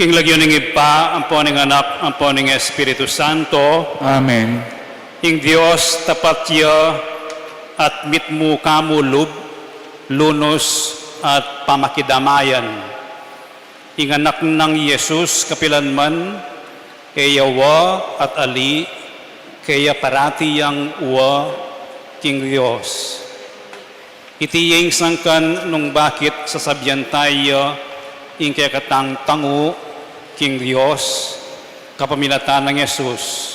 King lagyo ng ipa, ang po ng anak, ang po ng Espiritu Santo, Amen. Ing Diyos tapat ya at mitmu kamu lub, lunos at pamakidamayan. Ing anak ng Yesus kapilanman, kaya wa at ali, kaya parati yang uwa, King Diyos. Itiyeng sangkan nung bakit sasabyan tayo, ing kaya katang tangu, King Diyos, kapamilatan ng Yesus.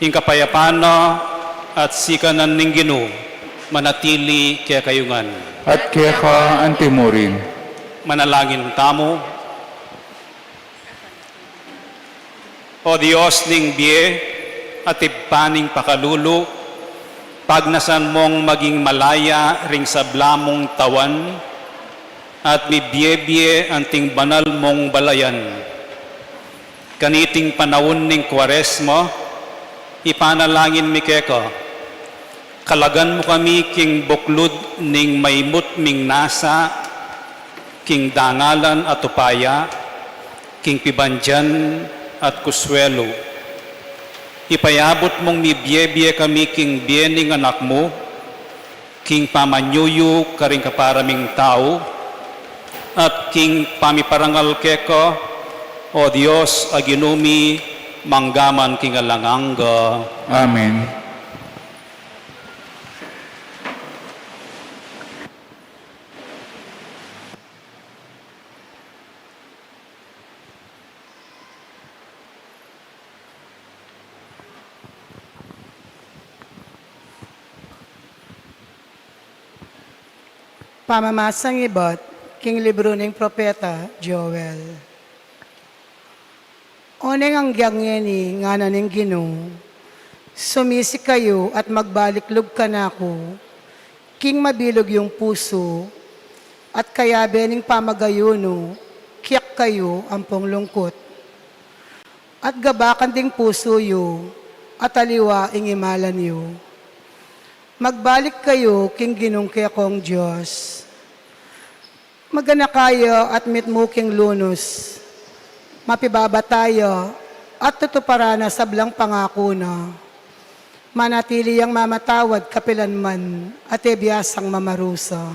Ing kapayapaan at sikanan ng Ginu, manatili kaya kayungan. At kaya ka antimurin. Manalangin tamo. O Diyos ning biye at ipaning pakalulu, pagnasan mong maging malaya ring sablamong tawan, at mi biye-biye anting banal mong balayan. Kaniting panahon ning Kwaresma, ipanalangin mi keka, kalagan mo kami king buklod ning maymut ming nasa, king dangalan at upaya, king pibandyan at kuswelo. Ipayabot mong mi biye-biye kami king biyening anak mo, king pamanyuyo karing kaparaming tao, at king pamiparangal keko, o Diyos aginumi manggaman king alanganga. Amen. Pamamasang ibot, king libro ng propeta Joel. Oneng ang gyangeni nga naning Ginoo, sumisi kayo at magbaliklog ka na ako, king mabilog yung puso, at kaya bening pamagayuno, kiyak kayo ampong lungkot. At gabakan ding puso yo, at aliwa ing imalan yo. Magbalik kayo, king ginong kong Diyos. Magana kayo at mitmuking lunos. Mapibaba tayo at tutupara na sablang pangako na. Manatili ang mamatawad kapilanman at ebiyasang mamarusa.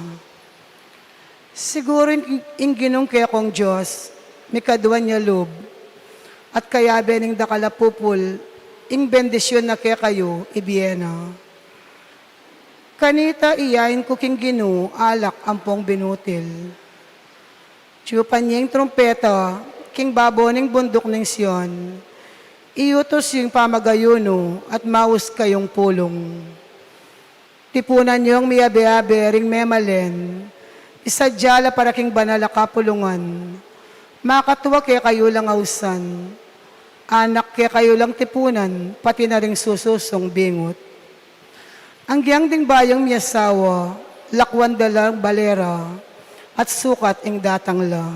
Siguro ing ginong kong Diyos, mikadwan niya loob. At kaya bening dakalapupul, ing bendisyon na kaya kayo, ibiyena. Kanita iyain ko king Ginoo, alak ampong binutil. Tiyupan niyang trumpeta, king baboning bundok ng Sion, iutos yung pamagayuno at maus kayong pulong. Tipunan niyong miyabe-abe ring memalen, isadyala para king banala kapulungan, makatuwa kaya kayo lang ausan, anak kaya kayo lang tipunan, pati na ring sususong bingot. Ang giyang ding bayang miyasawa, lakwan dalang balera, at sukat ing datangla.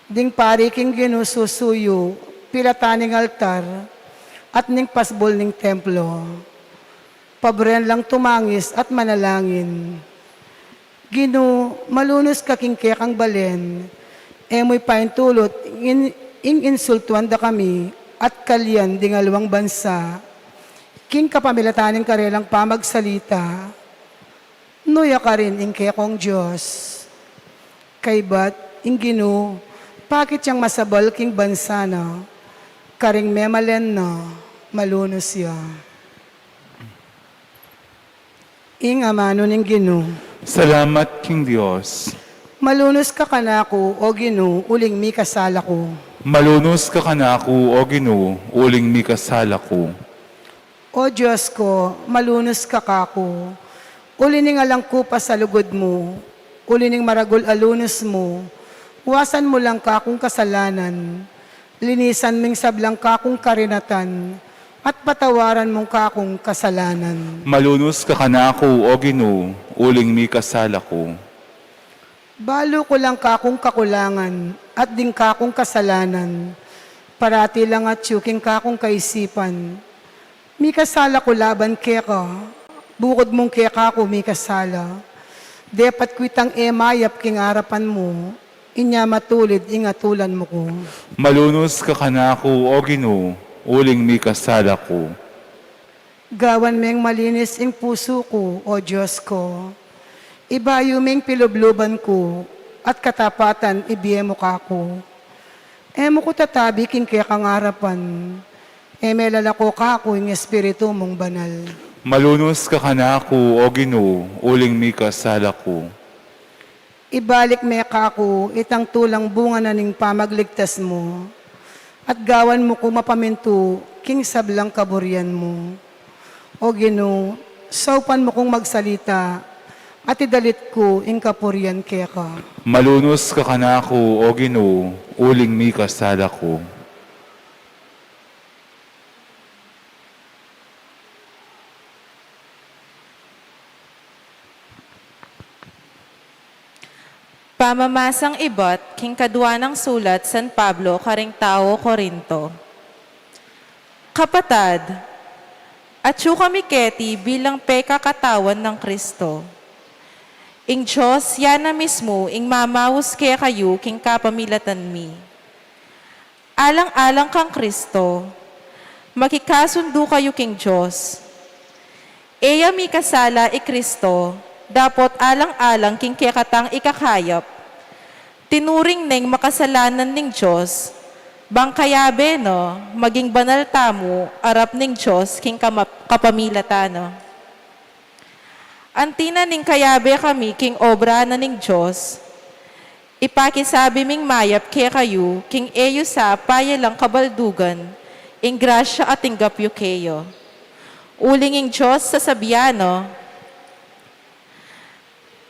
Ding pari king ginususuyo, pilataning altar, at ning pasbol ning templo. Pabren lang tumangis at manalangin. Gino, malunos ka king kekang balen, emoy paintulot, ing insultuan da kami, at kalyan ding alawang bansa, king kapamilataning karelang pamagsalita, nuya ka rin ing kekong Diyos. Kay bat, ing Ginoo, pakit yang masabal king bansa na, karing memalen na, malunos ya. Ing amano ning Ginoo. Salamat, King Diyos. Malunos ka kanako, o Ginoo, uling mi kasala ko. Malunos ka kanako, o Ginoo, uling mi kasala ko. O Diyos ko, malunos ka kako, ulining alangko pa sa lugod mo, ulining maragol alunos mo, wasan mo lang kakong kasalanan, linisan ming sablang kakong karinatan, at patawaran mong kakong kasalanan. Malunos ka kanako, o Ginoo, uling mi kasala ko. Balo ko lang kakong kakulangan, at ding kakong kasalanan, parati lang at tsuking kakong kaisipan, mi kasala ko laban keka, bukod mong keka ko mi kasala. Depat kwitang emayap king arapan mo, Inya matulid ingatulan mo ko. Malunos ka kanako, O Ginoo, uling mi kasala ko. Gawan meng malinis ing puso ko, O Diyos ko. Ibayo meng pilubluban ko, at katapatan ibiyemo ka ko. Emo ko tatabi king kaya kangarapan, lalako ka ko ing espiritu mong banal. Malunos ka kanako, O Ginoo, uling mi kasala ko. Ibalik me ka ko, itang tulang bunga na ning pamagligtas mo, at gawan mo ko mapaminto, king sablang kaburyan mo. O Ginoo, saupan mo kong magsalita, at idalit ko ing kapuryan kaya ka. Malunos ka kanako, O Ginoo, uling mi kasala ko. Pamamasang ibot, king kadwa ng sulat San Pablo, karing tao Korinto. Kapatad, at kami keti bilang peka katawan ng Kristo. Ing Diyos, yan na mismo, ing mamawos kaya kayo, king kapamilatan mi. Alang-alang kang Kristo, makikasundo kayo king Diyos. Eya mi kasala Kristo, dapot alang-alang king kaya katang ikakayap. Tinuring ning makasalanan ning Diyos, bang kayabe no, maging banal tamo, arap ning Diyos, king kapamilatano. Antina ning kayabe kami, king obra na ning Diyos, ipakisabi ming mayap kaya kayo, king eyo sa payalang kabaldugan, ing grasya at ing gapyo kayo. Uling ing Diyos sa sabiano,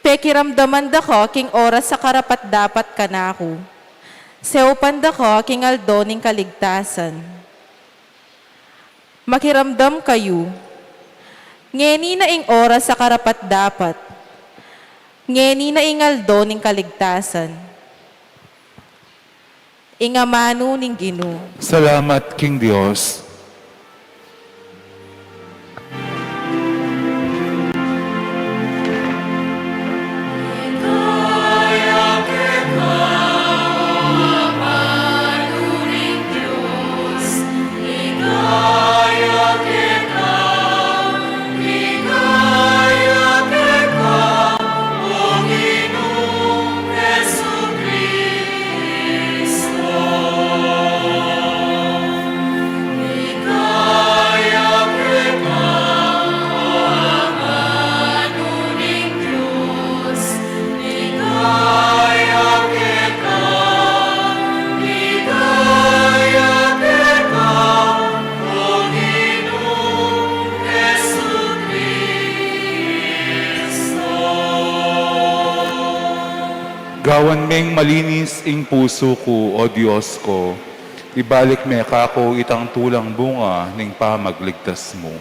pekiramdaman da ko, king oras sa karapat dapat kanako. Seupan da ko, king aldo ning kaligtasan. Makiramdam kayo, ngeni na ing oras sa karapat dapat. Ngeni na ing aldo ning kaligtasan. Ingamano ning Ginoo. Salamat, King Diyos. Gawan meng malinis ing puso ko, O Diyos ko. Ibalik me kako itang tulang bunga ning pamagligtas mo.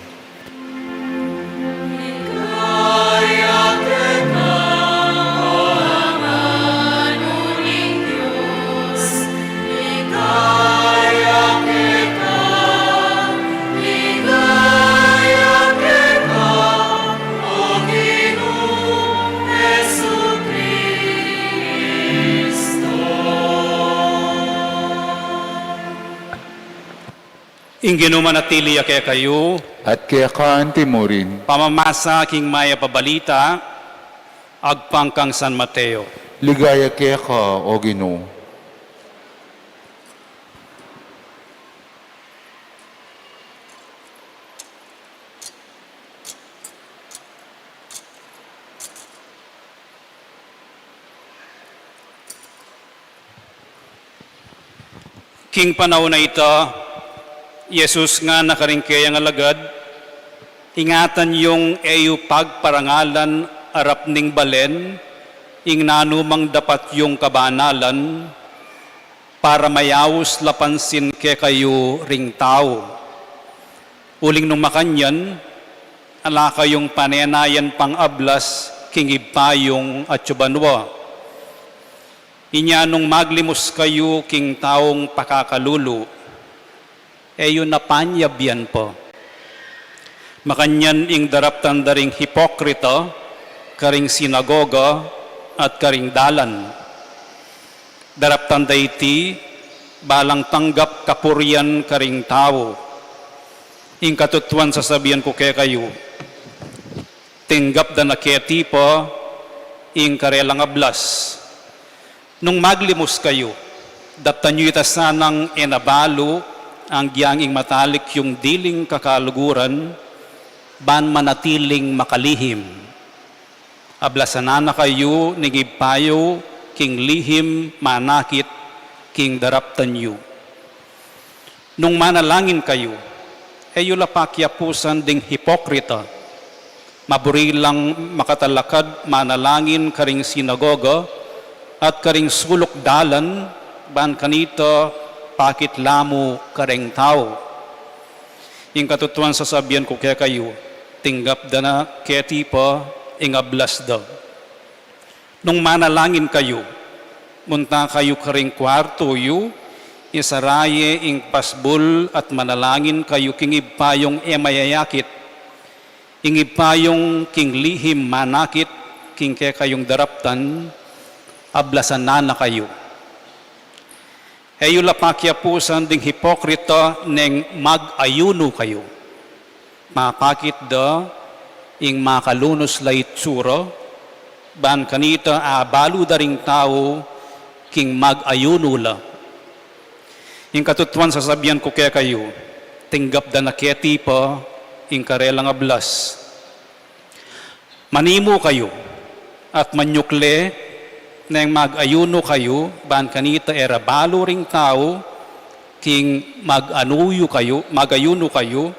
Ingino manatili kaya kayo, At kaya kaanti mo rin, pamamasa king maya pabalita, agpangkang San Mateo. ligaya kaya ka, O Ginoo. King panahon na ito, Jesus nga nakaringkaya nga lagad, ingatan yung eyu pagparangalan arap ning balen, ing nanumang dapat yung kabanalan, para mayawos lapansin ke kayo ring tao. Uling nung makanyan, ala kayong panenayan pang ablas, king ipayong at yubanwa. Inya nung maglimos kayo king taong pakakalulu, eyo napanyabyan po. Makanyan ing daraptan daring hipokrito, karing sinagoga at karing dalan. Daraptan dayti, balang tanggap kapurian karing tao. Ing katutuan sasabihan ko kaya kayo, tinggap da na kaya tipo, ing karelang ablas. Nung maglimos kayo, daptan nyo itasanang enabalo, ang giyanging matalik yung diling kakaluguran, ban manatiling makalihim. Ablasanan na kayo, nigipayo, king lihim, manakit, king daraptan nyo. Nung manalangin kayo, ayo lapakyapusan ding hipokrita, maburi lang makatalakad, manalangin karing sinagoga, at karing sulok dalan, ban kanito, pakit lamu karing tao. Yung katutuan sasabihan ko kaya kayo, tinggap da na kaya tipo, ingablas da. Nung manalangin kayo, munta kayo karing kwarto yu, isaraye ing pasbul at manalangin kayo kingib payong emayayakit, ingib payong king lihim manakit, king kaya kayong daraptan, ablasan na kayo. Ayo lapakyapusan ding hipokrita neng mag-ayuno kayo. Mapakit da ing makalunos lay tsura, ban kanita abalo daring tao king mag-ayuno la. Ing katutuan sasabihan ko kaya kayo, tinggap da na keti pa ing karelang ablas. Manimo kayo at manyukle nang mag-ayuno kayo, ban kanita erabalo ring tao, king mag-anuyo kayo, mag-ayuno kayo,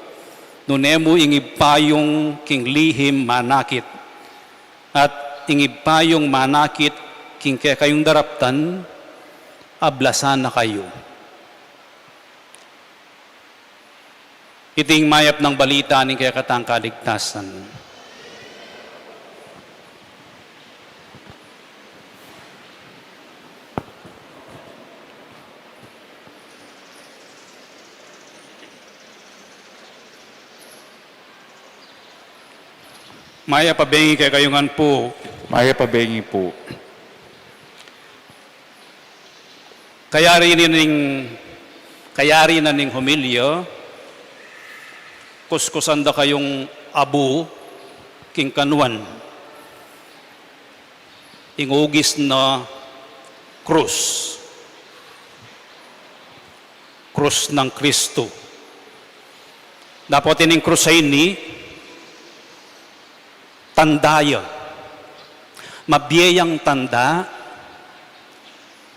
nunemo ingib payong king lihim manakit. At ingib payong manakit, king kaya kayong daraptan, ablasan na kayo. Iting mayap ng balita ng kaya katang kaligtasan. Maya pabengi kay kayungan po. Maya pabengi po. Kayari na ning humilya, kuskusan da kayong abu, king kanuan, ingugis na krus. Krus ng Kristo. Dapat ining krus ay ni, tandaya, mabiyayang tanda,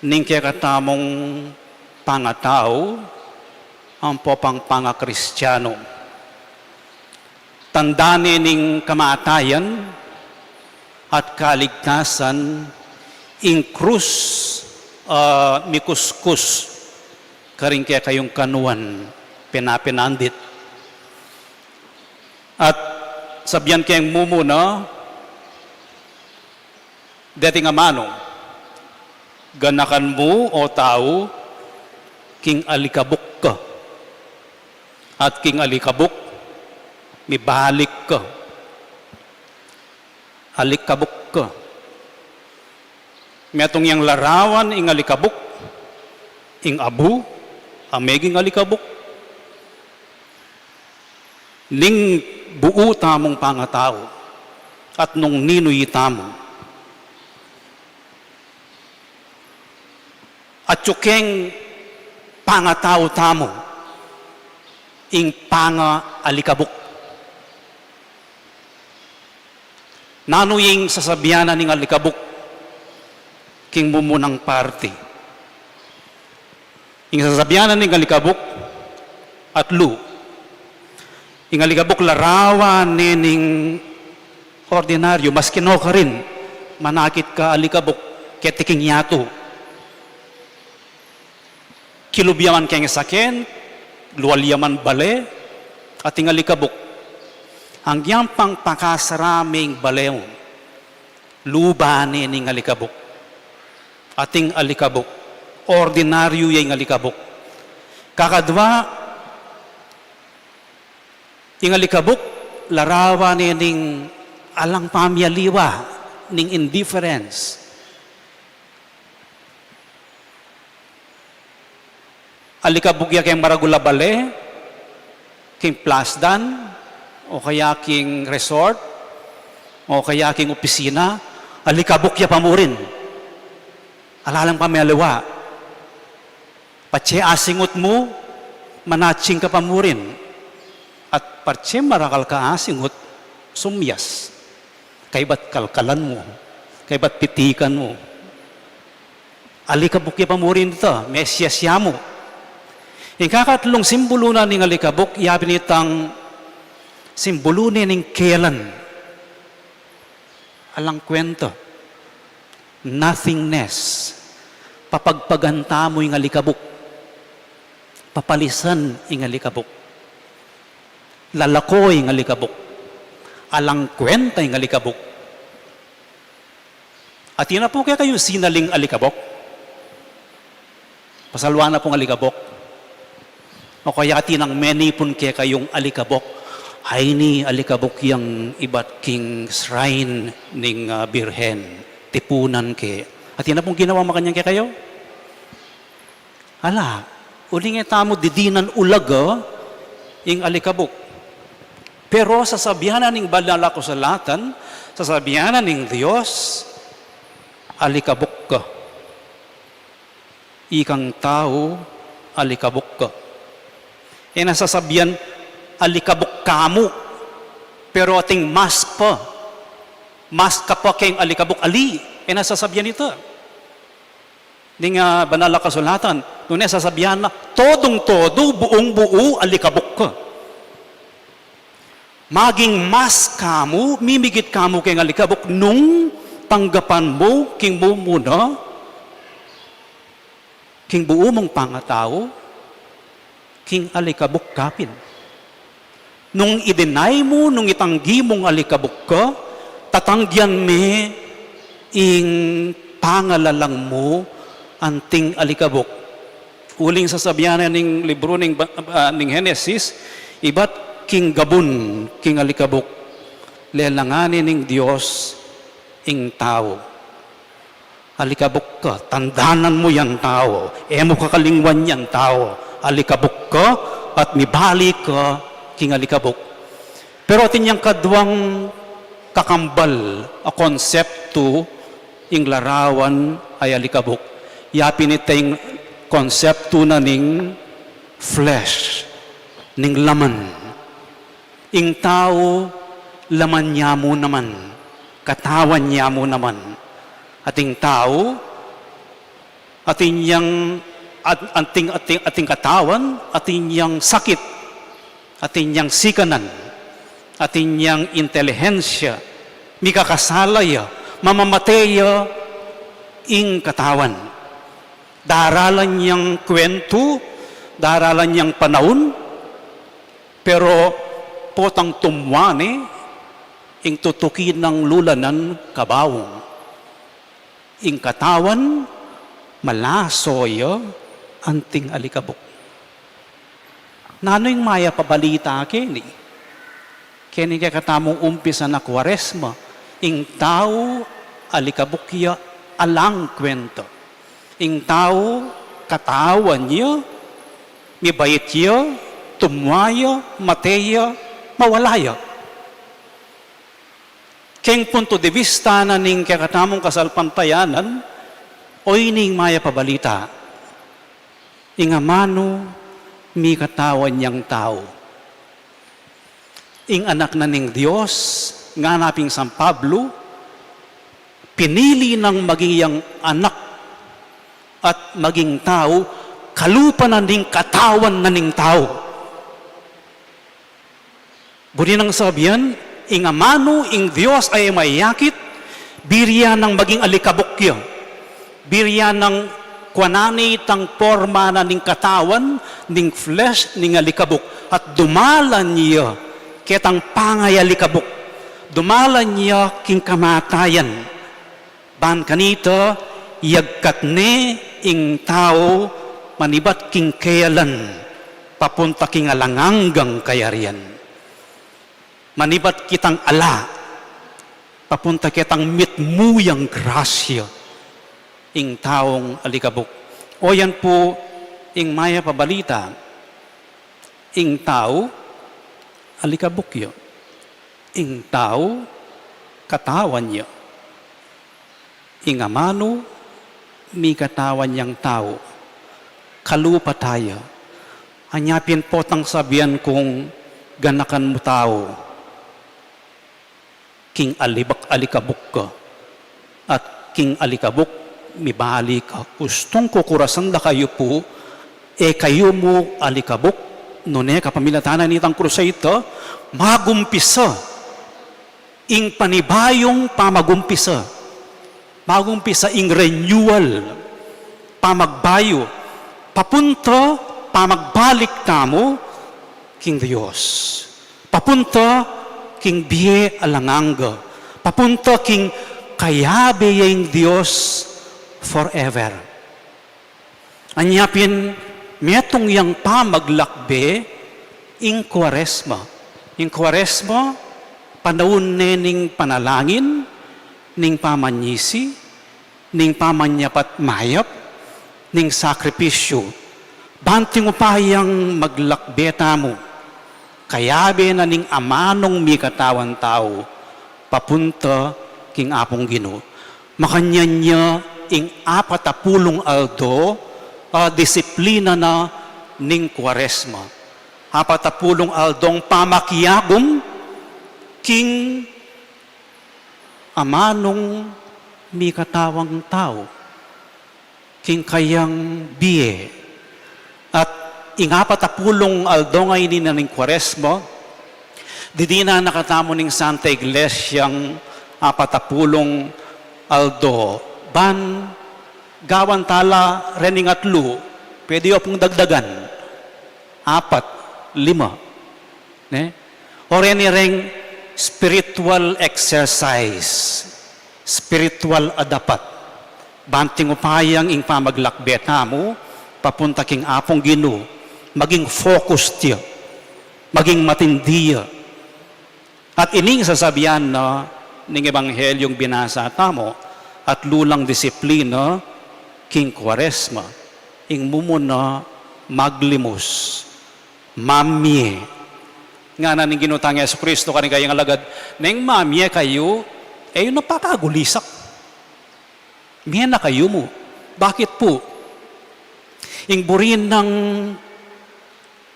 ning kakatamong pangatao, ang popang pangakristyano. Tandane ning kamatayan at kaligtasan, ing krus mikuskus, karing kaya kayong kanuan, pinapinandit. At sabihan kayong mumuna, dating amano, ganakan mo o tao, king alikabok ka. At king alikabok, mibalik ka. Alikabok ka. Metong yang larawan, ing alikabok, ing abu, ameging alikabok. Ning buo tamong pangatao at nung ninuy tamo. At yukeng pangatao tamo, ing panga alikabok. Nanuying sasabihanan ning alikabok, king mumunang party. Ing sasabihanan ning alikabok, at lu, ing alikabok larawan nining ordinaryo, mas kino ka rin, manakit ka alikabok, ketiking yato. Kilubyaman keng saken, luwalyaman bale, at ing alikabok, hanggang pang pakasaraming baleo, luba nining alikabok. Ating alikabok, ordinaryo yung alikabok. Kakadwa, ing alikabok, larawan ning alang pamyaliwa, ning indifference. alikabok ya kay Maragulabale, king plasdan, o kaya king resort, o kaya king opisina, alikabok ya pamurin. Alalang pamelewa. Patse asingot mo, manaching ka pamurin. At patse marakal ka asingot, sumyas. Kay ba't kalkalan mo? Kay ba't pitikan mo? Alikabok ya pamurin ito, mesyasya mo. Yung kakatlong simbolo na ng alikabok, yabi nitang simbolo na ng kailan. Alang kwento. Nothingness. Papagpaganta mo yung alikabok. Papalisan yung alikabok. Lalako yung alikabok. Alang kwenta yung alikabok. At yun na po kaya kayo sinaling alikabok. Pasalwa na pong alikabok. O kaya tinang many pun kaya kayong alikabok. Ay ni alikabok yung iba't king shrine ning birhen. Tipunan ke. At yun na pong ginawa makanyang kaya kayo. Ala, uling tamo didinan ulaga yung alikabok. Pero sasabihanan ng balala ko sa latan, sasabihanan ng Diyos, alikabok ka. Ikang tao, alikabok ka. E nasasabihan, alikabok kamo. Pero ating mask pa. Mask ka pa kayong alikabok ali. E nasasabihan ito. Di nga banala kasulatan, nung nasasabihan na, todong-todo, buong-buo, alikabok ka. Maging mask kamo, mimigit kamo kayong alikabok, nung tanggapan mo, king mo muna, king buo mong pangatao, king alikabok kapin. Nung i-deny mo, nung itanggi mong alikabok ka, tatanggian me ing pangalalang mo anting alikabok. Uling sasabihan ng libro ng Genesis, iba't king gabun, king alikabok, lelanganin ng Diyos ing tao. Alikabok ka, tandanan mo yan tao, emo kakalingwan yan tao, alikabok ka, at mibali ka, king alikabok. Pero atin yung kadwang kakambal, a konsepto, ing larawan ay alikabok. Yapin ito yung konsepto na ning flesh, ning laman. Ing tao, laman niya mo naman, katawan niya mo naman. Ating tao, ating katawan, ating yang sakit, ating yang sikanan, ating yang intelihensya, mikakasalaya, mamamataya, ing katawan. Daralan niyang kwento, daralan niyang panahon, pero potang tumwane, ing tutukin ng lulanan kabawong. Ing katawan, malasoyo, anting alikabok. Nano yung maya pabalita kini? Kini kaya katamong umpisa na Kwaresma, ing tao, alikabok ya, alang kwento. Ing tao, katawan niya, mibayit niya, tumwaya, mateya, mawalaya. Keng punto de vista na ning kakatamong kasalpantayanan, oy ning maya pabalita, ingamano mi katawan niyang tao. Ing anak na ning Diyos, nga naping San Pablo, pinili ng maging anak at maging tao, kalupa na ning katawan na ning tao. Budi nang sabihan, ing amano, ing Diyos ay mayakit, birya ng maging alikabok yun. Birya ng kwanani tang forma na ning katawan, ning flesh, ning alikabok. At dumalan niya, ketang pangay alikabok. Dumalan niya king kamatayan. Ban kanito, yagkat ne ing tao, manibat king kayalan, papunta king alanganggang kayarian. Manibat kitang ala, papunta kitang mitmuyang grasya, ing taong alikabok. O yan po, ing maya pabalita, ing tao, alikabukyo. Ing tao, katawan niyo. Ing amano, mi katawan niyang tao. Kalupa tayo. Anyapin po tang sabihan kong ganakan mo tao. King alikabuk ka. At king alikabuk, mibali ka. Gustong kukurasan da kayo po, kayo mo alikabuk, nune kapamilatanan nitang krusayto, magumpisa. Ing panibayong pamagumpisa. Magumpisa ing renewal. Pamagbayo. Papunta, pamagbalik tamo, king Diyos. Papunta, king biye alanganga. Papunta, king kayabe yung Diyos forever. Anyapin, metong yang pamaglakbe, ing Kwaresma. Ing Kwaresma, panahon ning panalangin, ning pamanyisi, ning pamanyapat mayap, ning sakripisyo. Banting upayang maglakbeta mo. Kayabe na ning amanong mi katawan tao, papunta king apong Ginoo. Makanyan niya ing 40 aldo, disiplina na ning Kwaresma. 40 aldong pamakiyagom, king amanong mi katawang tao, king kayang biye. At ingapat apulong aldo ngayon na ning Kwaresma, di na nakatamo ning Santa Iglesiang 40 aldo, ban gawan tala rening atlo, pwede yo pong dagdagan, 4, 5. Ne? O reng spiritual exercise, spiritual adapat. Banting upayang ing pamaglakbeta mo, papunta king apong Ginoo, maging focused tiyo, maging matindiya. At ining sasabihan na ning ebanghelyong binasa tamo, at lulang disiplina, king Kwaresma, ing mumuna maglimos, mamye. Nga na ning ginutang Yesu Kristo kaning kayang alagad, neng mamye kayo, yun napakagulisak. Miya na kayo mo. Bakit po? Ing burin ng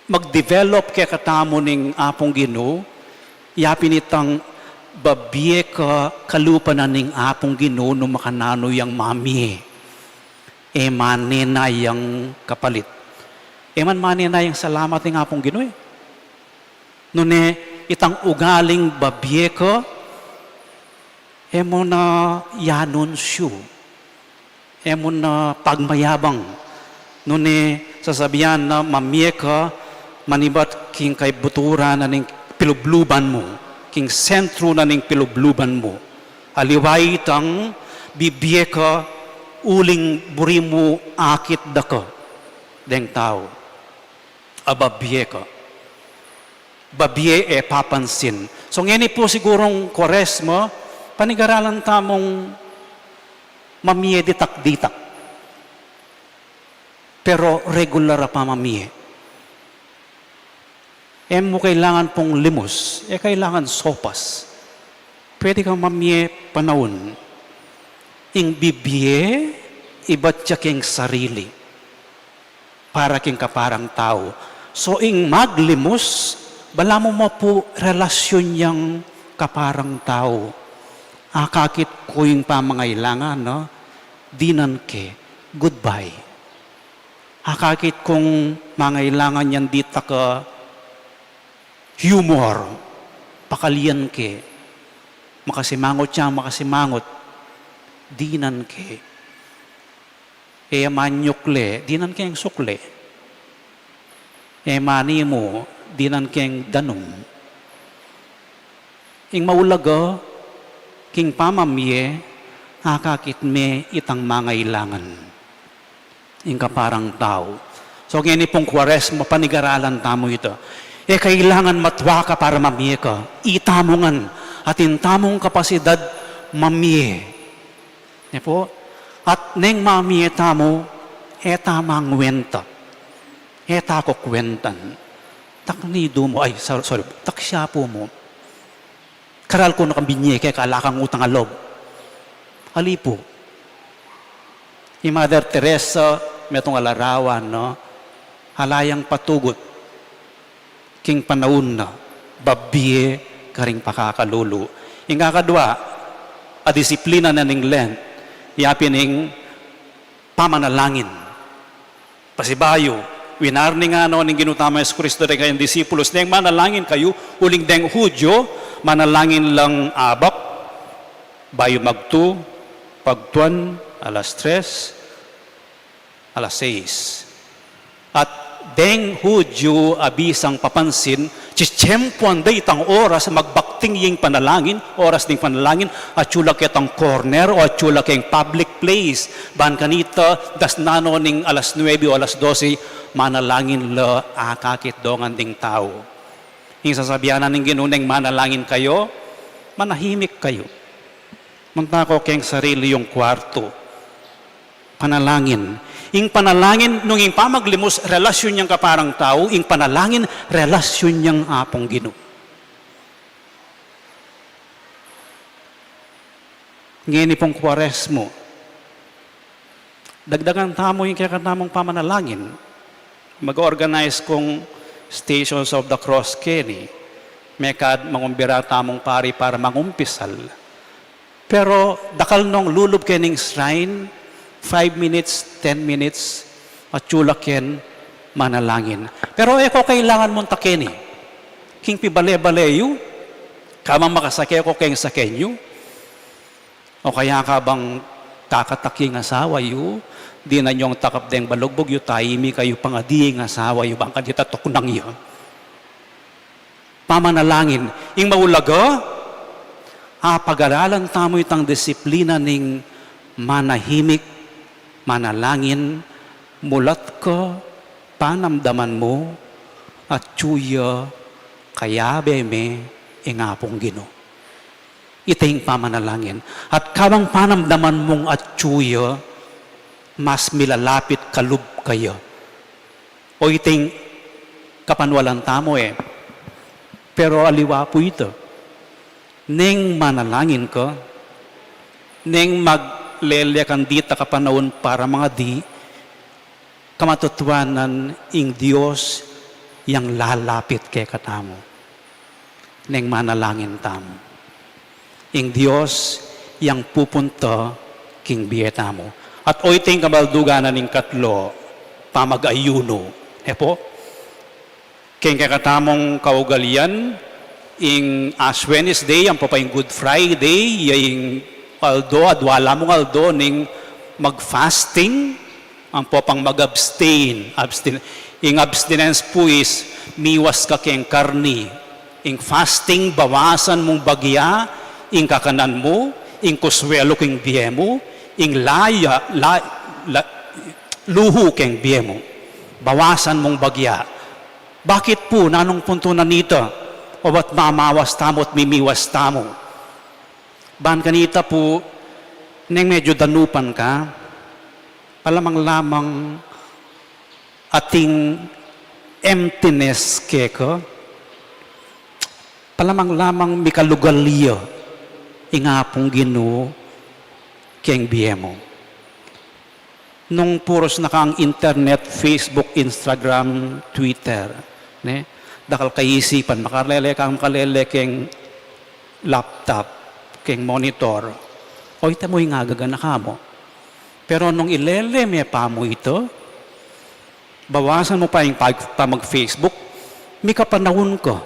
mag-develop kaya katamo ning apong Ginoo, yapin itang babiye ka kalupa na ning apong Ginoo no makanano yang mami. Mane na yang kapalit. Mane na yang salamat ning apong Ginoo. Nune itang ugaling babiye ka, mo na yanon siyo. Mo na pagmayabang. Nune sasabihan na mamiye ka, manibat king kay butura na ning pilubluban mo, king sentro na ning pilubluban mo. Aliway itang bibiye ka, uling buri mo akit da ka, deng tao. Ababiye ka. Babiye papansin. So ngayon po sigurong Kwaresma, panigaralan tamong mamiye ditak-ditak. Pero regular pa mamiye. Mo kailangan pong limos, kailangan sopas. Pwede kang mamiye panahon. Ing bibiye, iba't siya king sarili. Para king kaparang tao. So ing maglimos, bala mo po relasyon niyang kaparang tao. Akakit ko yung pamangailangan, no? Dinan ke, goodbye. Akakit kong mangailangan yan dita ka humor, pakalian ke, makasimangot siya, makasimangot, dinan ke. Manyukle, dinan ke yung sukle. Mani mo, dinan ke yung danum. Ing maulaga, king pamamye, akakit me itang mangailangan. Ing kaparang tao. So, ngayon pong Kwaresma, panigaralan tamo ito. Kailangan matwa ka para mamiye ka. Itamongan at intamong kapasidad mamiye. Po? At neng mamiye tamo, tamang wenta. Eta ko kwentan. Taknido mo, ay, sorry, taksya po mo. Karal ko nakambinye, kaya kalakang utang alog. Ali po. Yung Mother Teresa, metong alarawan, no? Halayang patugot. King panahon na, babiye, karing pakakalulu. Yung kakadwa, a disiplina na ning Lent, yapin ning pamanalangin. Pasibayo, winarni nga no ning ginutama Yesu Kristo rin kayong disipulos, neng manalangin kayo, uling deng Hudyo, manalangin lang abak, bayo magtu, pagtuan, alas 3, alas 6. At deng Hudyo abisang papansin, chichempuan day itang oras magbakting yung panalangin, oras ding panalangin, at chula ketang corner o at chula keng public place. Ban kanita, das nano ning alas 9 o alas 12, manalangin la akakit dongan ding tao. Yung sasabihan ng ginuneng manalangin kayo, manahimik kayo. Munta ko keng sarili yung kwarto. Panalangin. Ing panalangin, nung ing pamaglimos, relasyon niyang kaparang tao, ing panalangin, relasyon niyang apong Ginoo. Ngini pong Kwaresmo, dagdagan tamo yung kakatamong pamanalangin. Mag-organize kong Stations of the Cross Kenny. Mekad mangumbira tamong pari para mangumpisal. Pero dakal nung lulub kening shrine, 5 minutes, 10 minutes, at chulaken, manalangin. Pero eko kailangan mong takeni. King pibale-baleyo, kamang makasake ko keng sakenyo. O kaya ka bang kakataking asawa yu, di na nyong takap deng balugbog yu, taimi kayo pangadiing asawa yu, bang kadita tuknang yu. Pamanalangin. Ing maulaga, pag-aralan tamo itang disiplina ning manahimik, manalangin, mulat ka, panamdaman mo, at tsuya, kayabe me, ingapong Ginoo. Iting pamanalangin. At kabang panamdaman mong at tsuya, mas milalapit kalub kayo. O iting kapanwalan tamo Pero aliwa po ito. Neng manalangin ka, neng maglelekan dita kapanahon para mga di, kamatutuanan ing Diyos yang lalapit kay katamo. Neng manalangin tamo. Ing Diyos yang pupunta king biyeta mo. At oiting kabalduganan ning katlo, pamag-ayuno. Epo, king kakatamong kaugalian, ing Ash Wednesday, ang papayong Good Friday, yung aldo, adwala mong aldo, ning mag-fasting, ang popang mag-abstain. Ing abstinence po is, miwas ka keng karni. Ing fasting, bawasan mong bagya, ing kakanan mo, ing kuswelo keng biye mo, ing luhu keng biye mo. Bawasan mong bagya. Bakit po, nanong punto na nito? O ba't mamawas tamo at mimiwas tamo? Ban kanita po, neng medyo danupan ka, palamang lamang ating emptiness keko, palamang lamang mikalugalyo, ingapong Ginoo, keng biye mo. Nung puros na kang internet, Facebook, Instagram, Twitter, ne? Dakal kaisipan, makalele kang keng laptop, keng monitor, o ita mo yung agagana ka mo. Pero nung ilele may pa mo ito, bawasan mo pa yung mag-Facebook, may kapanahon ka.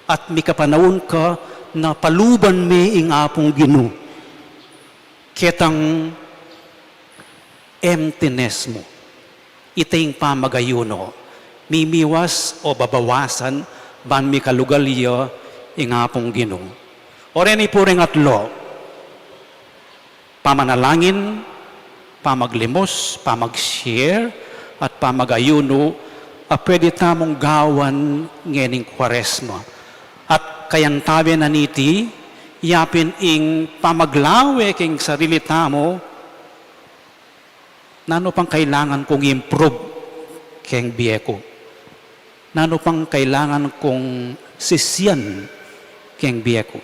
At may kapanahon ka na paluban may ing apong Ginoo. Ketang emptiness mo. Itay pamagayuno. Mimiwas o babawasan ban mi kalugalyo ingapong Ginoo. Oreni po ring atlo. Pamanalangin, pamaglimos, pamag-share, at pamagayuno, pwede tamong gawan ngening Kwaresma. At kayang tabi na niti, yapin ing pamaglawe king sarili tamo, nano pang kailangan kong improve keng biyeko. Nano pang kailangan kong sisyan keng biyeko.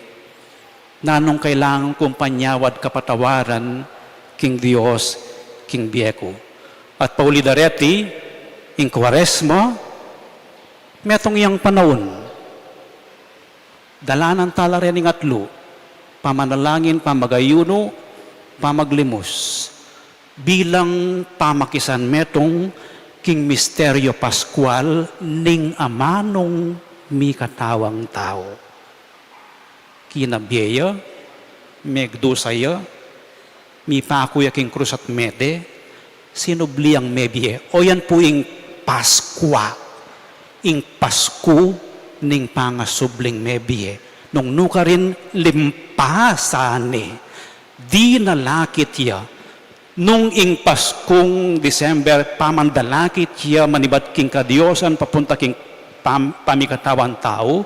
Nanong kailangan kong panyawad kapatawaran king Dios king biyeko. At paulidareti, ing Kwaresma, metong iyang panahon, dalanan tala rin ing atlo, pamanalangin, pamagayuno, pamaglimos, bilang pamakisan metong king misteryo Pascual ning amanong mi katawang tao. Kinabiya, megdusaya, mi pakuya king krus at mede, sinubliang mebie. O yan po ing Paskwa, ing Pasko ning pangasubling mebie. Nung nuka rin limpasane, di nalakit ya. Nung ing Paskong December, pamandalakit ya manibat king kadiosan, papunta king pamikatawan tao,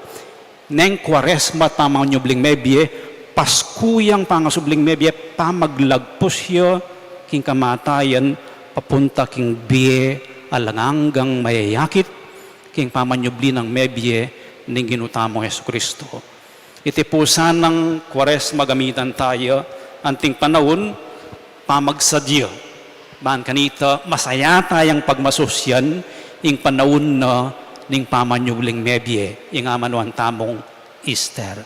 neng Kwaresma tamanyubling mebie, Paskuyang pangasubling mebie, pamaglagpos ya king kamatayan, papunta king biye, alanganggang mayayakit, king pamanyubli ng mebie, ning ginutamong Yesu Kristo. Iti po sanang Kwaresma gamitan tayo, anting panahon, pamagsadya. Man kanita, masaya tayang pagmasosyan, ing panahon na ning pamanyubling mebie, ing amanuan tamong Easter.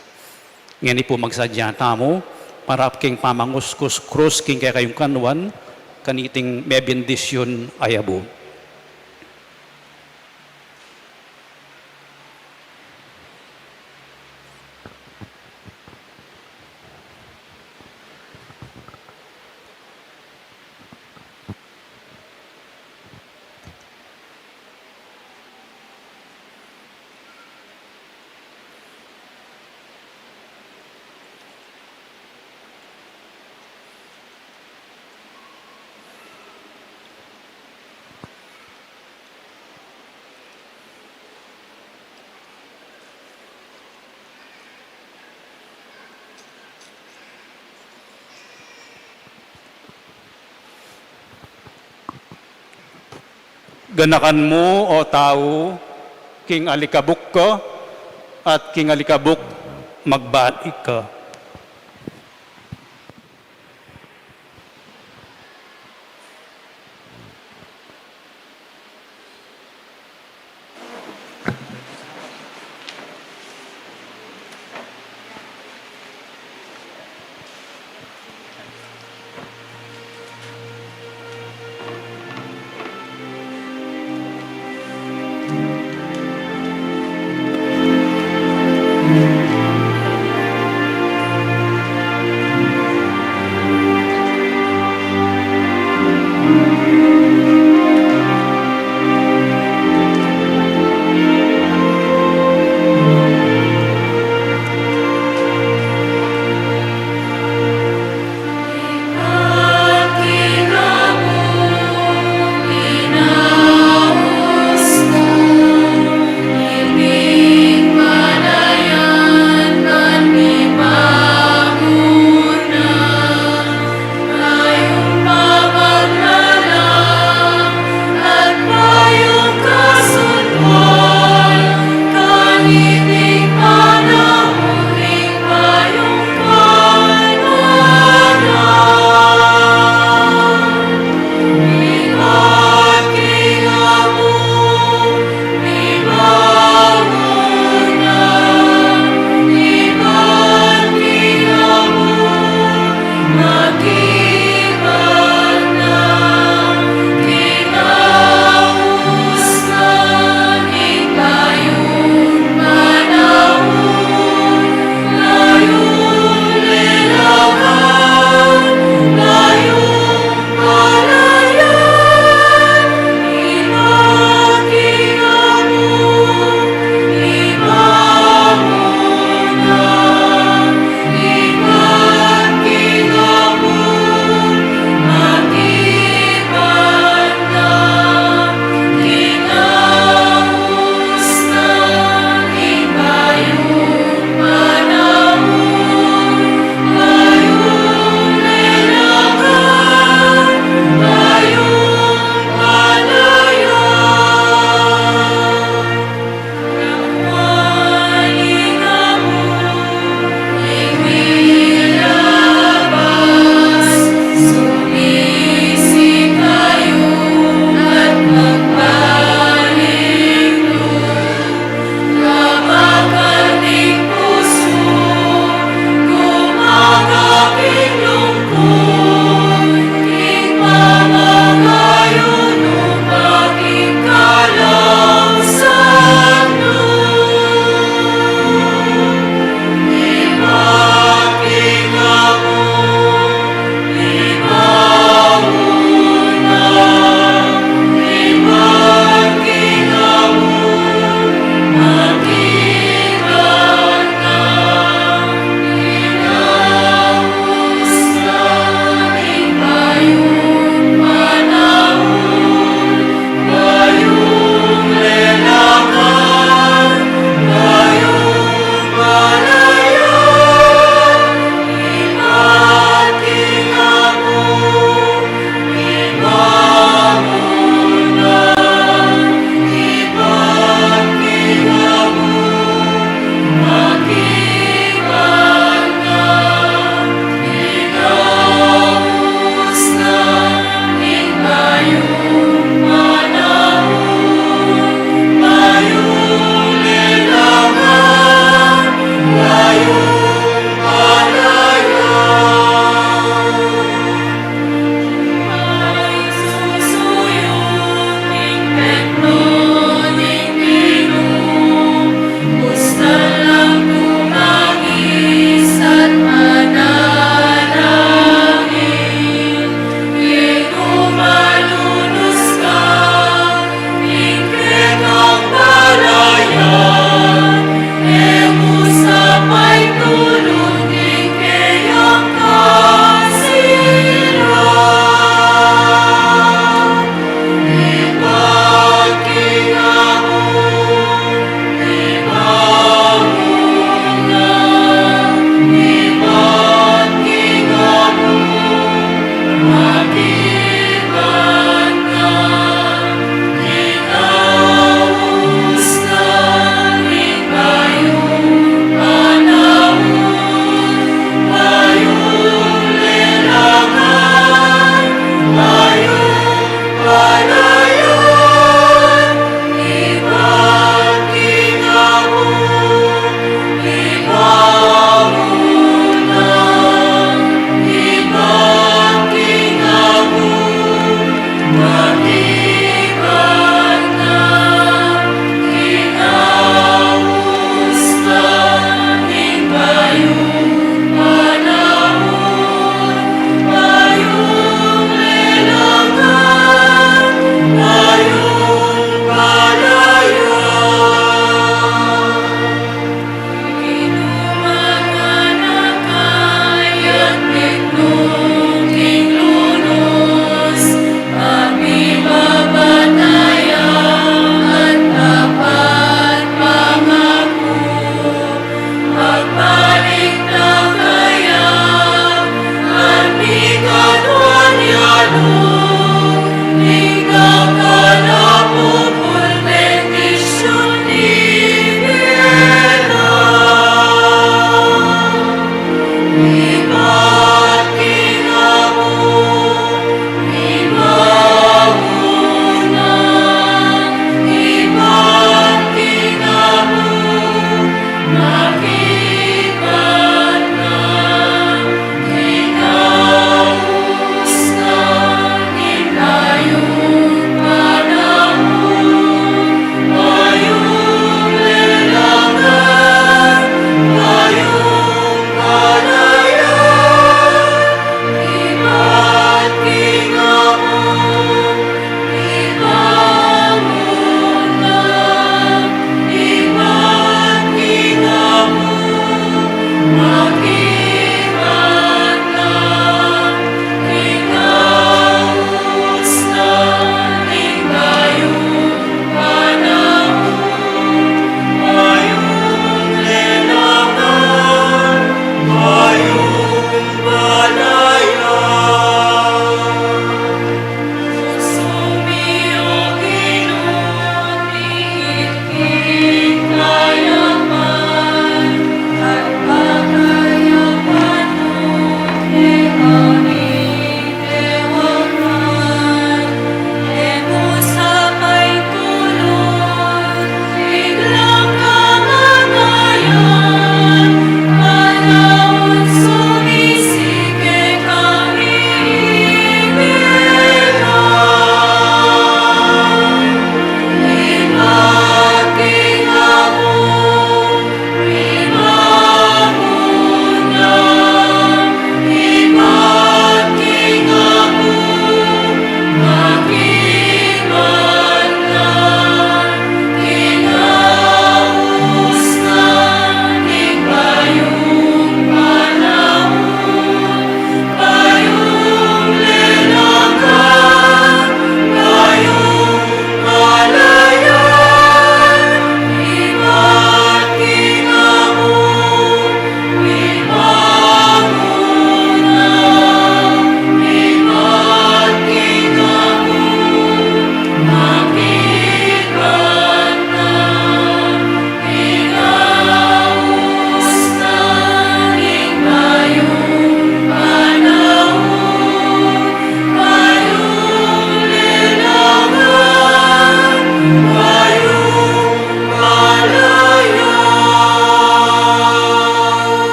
Ngayon po magsadya tamo, para king pamanguskus krus king kaya kayong kanuan, kaniting may bendisyon ayabo. Ganakan mo, o tao, king alikabok ka, at king alikabok magbalik ka.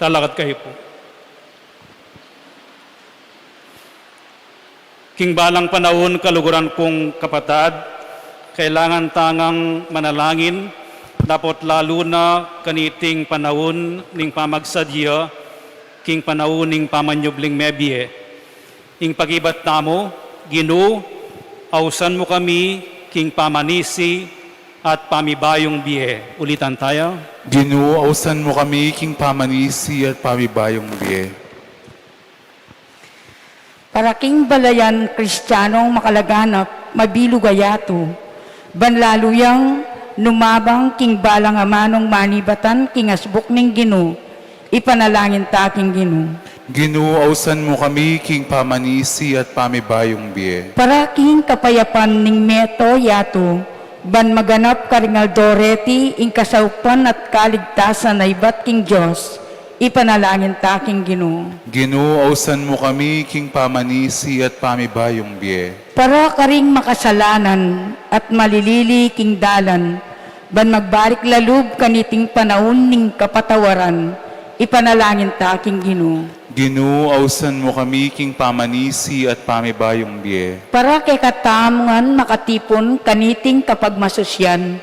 Lalakad kayo po. King balang panahon, kaluguran kong kapatad, kailangan tangang manalangin, dapat lalo na kaniting panahon ning pamagsadya, king panahon ning pamanyubling mebye. Ing pagibat namo, Ginoo, ausan mo kami, king pamanisi at pamibayong biye. Ulitan tayo. Ginoo, ausan mo kami king pamanisi at pamibayong biye. Para king balayan kristyanong makalaganap, mabilugayato, banlaluyang numabang king balang amanong manibatan king asbuk ning Ginoo, ipanalangin ta king Ginoo. Ginoo, ausan mo kami king pamanisi at pamibayong biye. Para king kapayapan ning meto yato, ban maganap karingal doreti ing kasaupan at kaligtasan na ibat king Diyos, ipanalangin ta king Ginoo. Ginoo, ausan mo kami king pamanisi at pamibayong biye. Para karing makasalanan at malilili king dalan, ban magbalik lalub kaniting panahon ning kapatawaran, ipanalangin ta king Ginoo. Ginoo, ausan mo kami king pamanisi at pamibayong biye. Para kay katamungan makatipon kaniting kapag masusyan,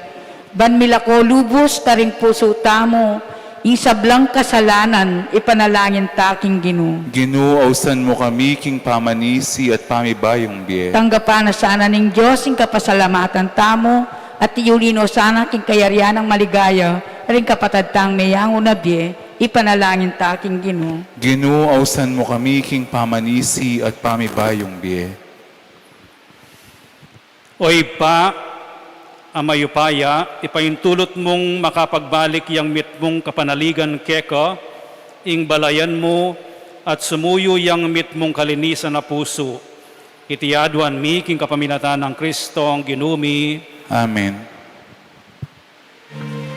ban milako lubos karing puso tamo, isablang kasalanan, ipanalangin ta king Ginoo. Ginoo, ausan mo kami king pamanisi at pamibayong biye. Tanggapan na sana ning Diyos ing kapasalamatan tamo, at iulino sana king kayarian ng maligaya, ring kapatad tang mayang unabye, ipanalangin ta king Ginoo. Ginoo, ausan mo kami king pamanisi at pamibayong biye. Oy pa, amayupaya, ipayintulot mong makapagbalik yang mitmong kapanaligan keka, ing balayan mo at sumuyo yang mitmong kalinisan na puso. Itiyaduan mi king kapaminatan ng Kristo ang ginumi. Amen. Ginoo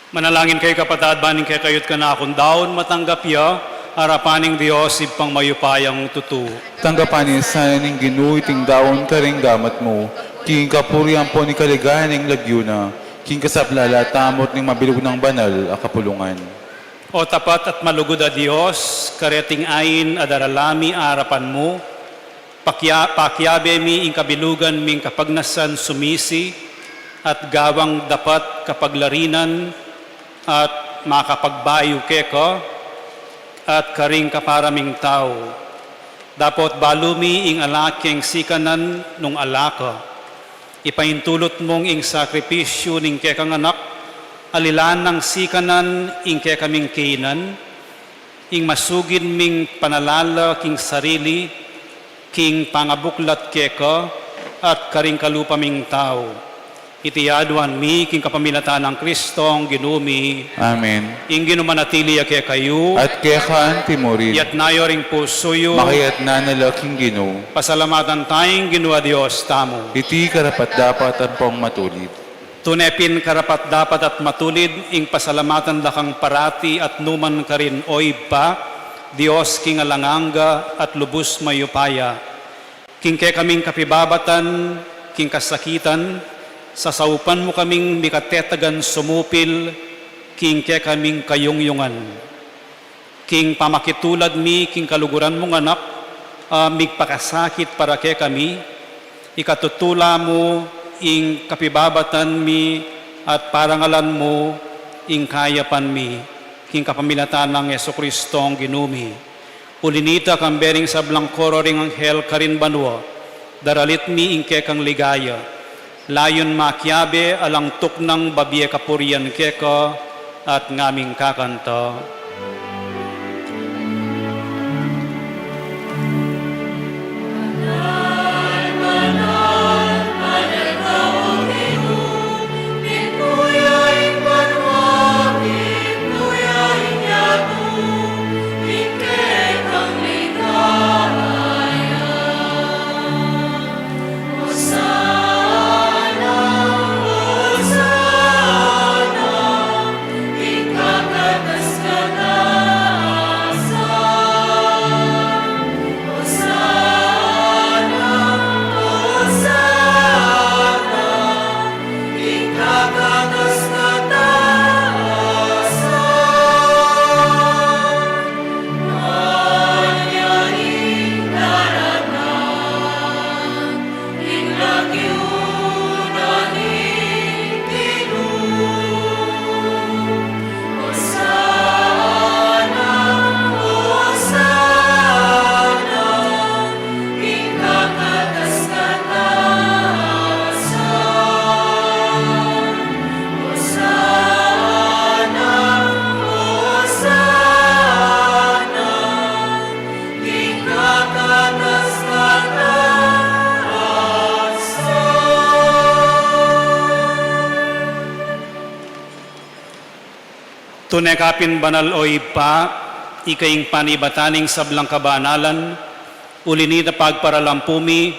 Manalangin kay kapatad, baning kay kayot ka na akong daon, matanggap ya, harapaning Diyos, ipang mayupayang tutu. Tanggapanin sana ning Ginoo iting daon ka ring gamat mo. King kapurihan po ni kaligayan ning lagyuna. King kasaplala tamot ning mabilog ng banal a kapulungan. O tapat at malugod a Diyos, kareting ayin adaralami harapan mo, pakyabe mi ing kabilugan ming kapagnasan sumisi, at gawang dapat kapaglarinan at makapagbayo keko, at karing kaparaming tao. Dapot balumi ing alaking sikanan nung alaka. Ipaintulot mong ing sakripisyo ning kekang anak, alilan ng sikanan ing kekaming kinan, ing masugin ming panalala king sarili, king pangabuklat keka, at karing kalupaming tao. Itiyaduan mi king kapamilatan ng Kristong ginumi, Amen. ing ginumanatili ake kayo, At kekan timurin, yat nayoring pusoyo, makayat na nalaking Ginoo. pasalamatan tayong ginua Diyos tamo. Iti karapat dapat ang pong matulid. Tunepin karapat dapat at matulid, ing pasalamatan dakang parati at numan ka rin oy pa, Diyos king alanganga at lubos mayupaya. King ke kaming kapibabatan, king kasakitan, sasaupan mo kaming mikatetagan sumupil, king ke kaming kayungyungan. King pamakitulad mi, king kaluguran mong anak, migpakasakit para ke kami, ikatutula mo, ing kapibabatan mi, at parangalan mo, ing kayapan mi, king kapamilatan ng Yesu Kristong ginumi. Ulinita kang bering sa blangkoro ring anghel karin banwa, daralit mi ing kekang ligaya, layon makyabe alang tuknang babiye kapurian keka, at ngaming kakanta. Tunekapin banal o ipa, ikaing panibataning sablang kabanalan, ulinita pagparalampumi,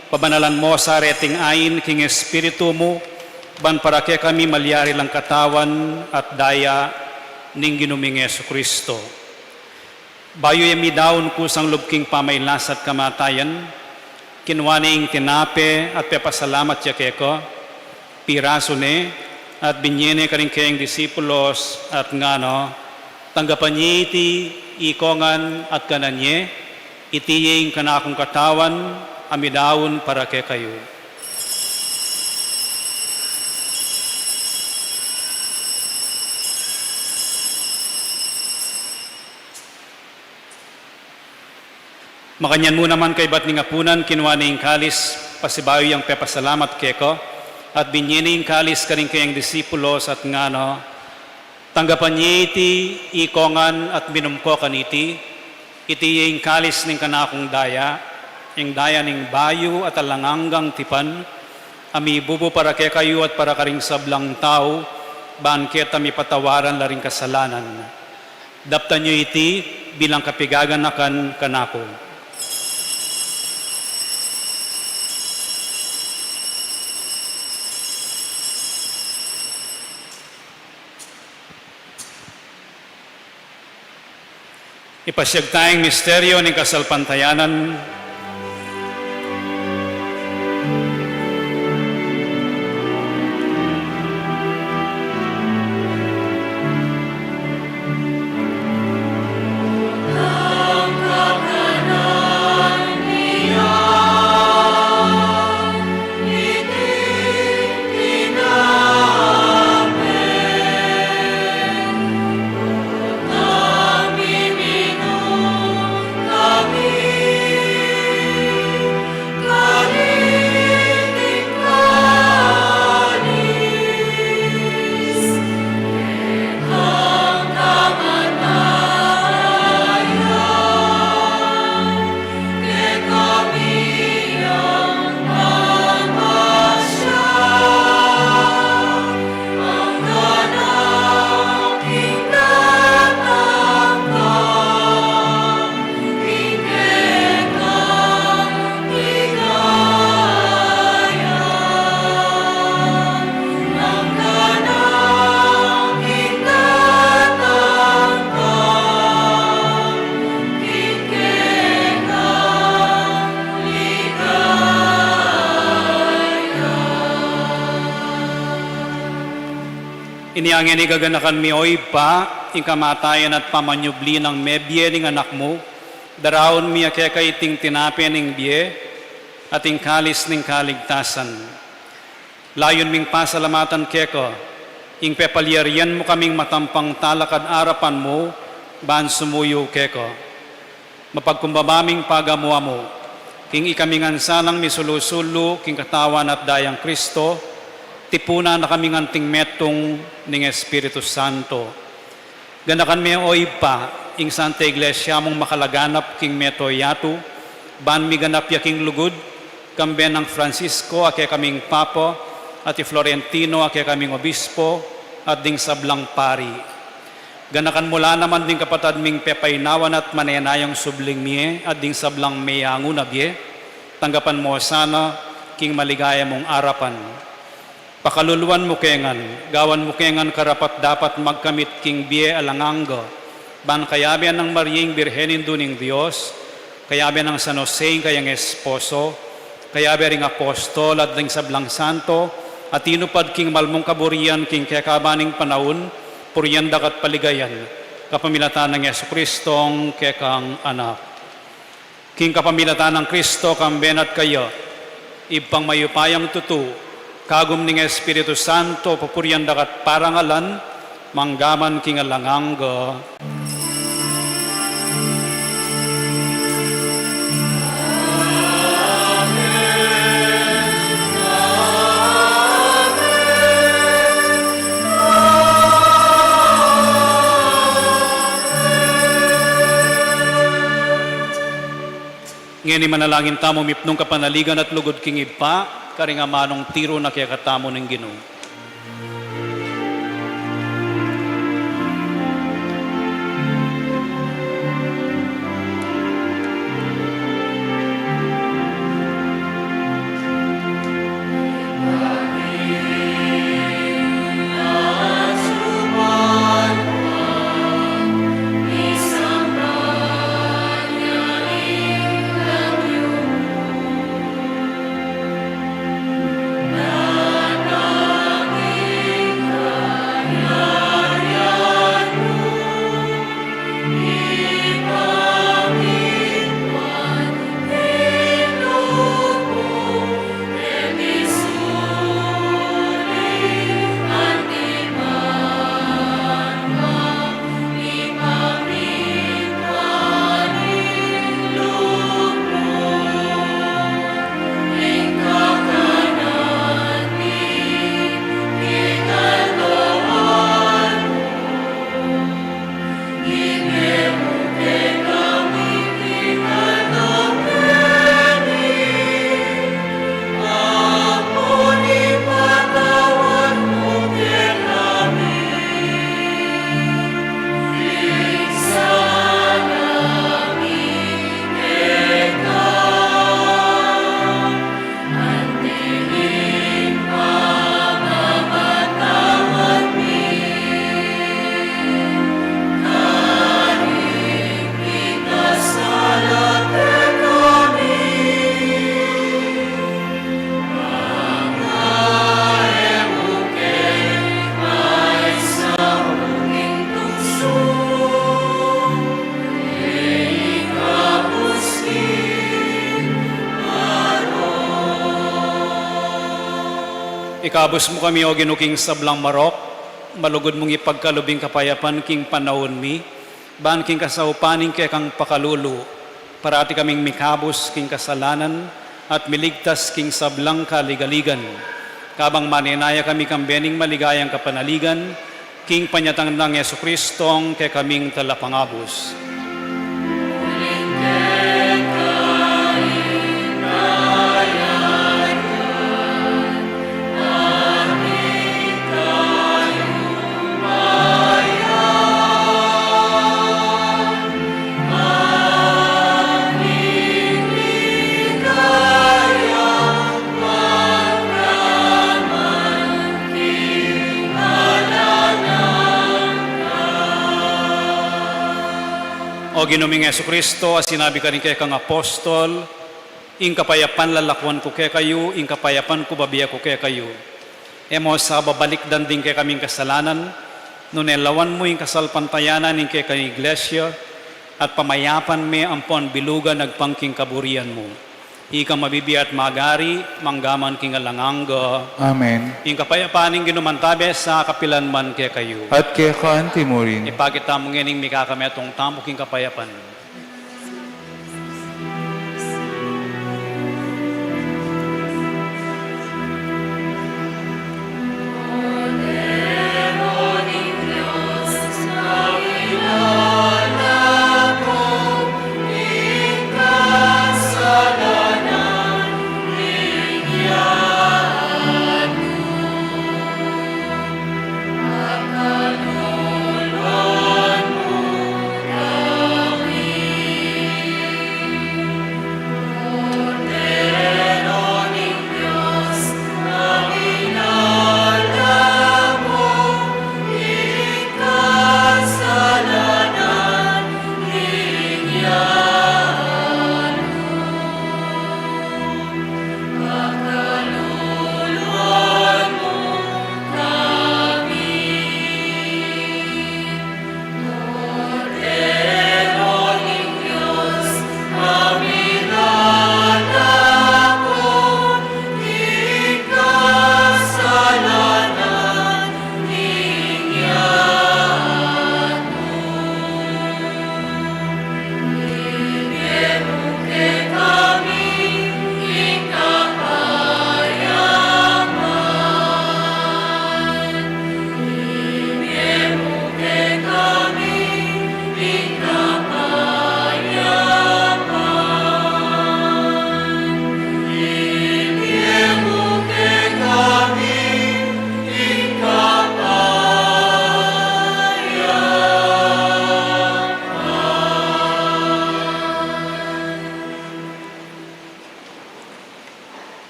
pabanalan mo sa reting ayin, king espiritu mo, ban para ke kami malyari lang katawan at daya ning ginuming Yesu Kristo. Bayo yami daon kusang lubking pamaylas at kamatayan, kinwaning tinape at pepasalamat ya keko, piraso ne, at binyene ka rin kayong disipulos at ngano, tanggapan niya iti ikongan at kananye, itiyeng kanakong katawan, amidawon para kay kayo. Makanyan mo naman kay bat ningapunan, kinuha na yung kalis, pasibayo yung pepasalamat keko, at binyening kalis ka rin kayang disipulos at ngano, tanggapan niya iti ikongan at minumko kaniti, iti yung kalis ning kanakong daya, yung daya ning bayo at alanganggang tipan, ami bubo para kay kayo at para karing sablang tao, bangket ami patawaran la ring kasalanan. Daptan niyo iti bilang kapigaganakan kanako. Ipasyag tayong misteryo ng kasalpantayanan. Iniangin igaganakan mi oy pa, ing kamatayan at pamanyubli ng mebye ning anak mo, daraon mi akeka iting tinape ning biye, at ing kalis ning kaligtasan. Layon ming pasalamatan keko, ing pepalyarian mo kaming matampang talakad arapan mo, ban sumuyo keko. Mapagkumbabaming pagamuwa mo, king ikamingan sanang misulusulo, king katawan at dayang Kristo, tipuna na kaming anting metong ning Espiritu Santo. Ganakan mi oy pa, ing Santa Iglesia mong makalaganap king meto yatu, ban mi ganap yaking lugod, kamben ng Francisco ake kaming Papa, at i Florentino ake kaming Obispo, at ding sablang pari. Ganakan mula naman ding kapatad ming pepaynawan at manenayang subling miye, at ding sablang mayango na biye, tanggapan mo sana king maligaya mong arapan. Pakaluluan mo kengan, gawan mo kengan karapat dapat magkamit king biye alanganga, ban kayabian ng Mariing Birhenin duning Diyos, kayabian ng San Jose kayang esposo, kayabian ring apostol at ding sablang santo, at inupad king malmong kaburian king kekabaning panahon, puryanda kat paligayan, kapamilatan ng Yesu Kristong kekang anak. King kapamilatan ng Kristo kamben at kayo, ibang mayupayang tutu, kagum ning Espiritu Santo, papuryan dakat parangalan, manggaman king alanganga. Ngayon manalangin tamo mipnong kapanaligan at lugod king ipa, karinga manong tiro na kaya katamo ng Ginoo. Mikabos mo kami, o ginuking sablang marok, malugod mong ipagkalubing kapayapan king panahon mi, ban king kasaupaning kay kang pakalulu, parati kaming mikabos king kasalanan, at miligtas king sablang kaligaligan. Kabang maninaya kami kang bening maligayang kapanaligan, king panyatang ng Yesu Kristong kay kaming talapangabos. O ginuming Yesu Kristo, as sinabi ka rin kay kang apostol, ing kapayapan lalakwan ko kay kayo, ing kapayapan ko babiya ko kay kayo. Emo sa babalik danding kay kaming kasalanan, nunelawan mo ing kasalpantayanan ing kay kang iglesia, at pamayapan me ampon bilugan nagpangking kaburian mo. Ika mabibiya at magari, manggaman king alanganga. Amen. Ing kapayapaan ing ginumantabe sa kapilan man kay kayo. At kaya kaanti mo rin. Ipakita mo nganing mikakametong tamuking kapayapan.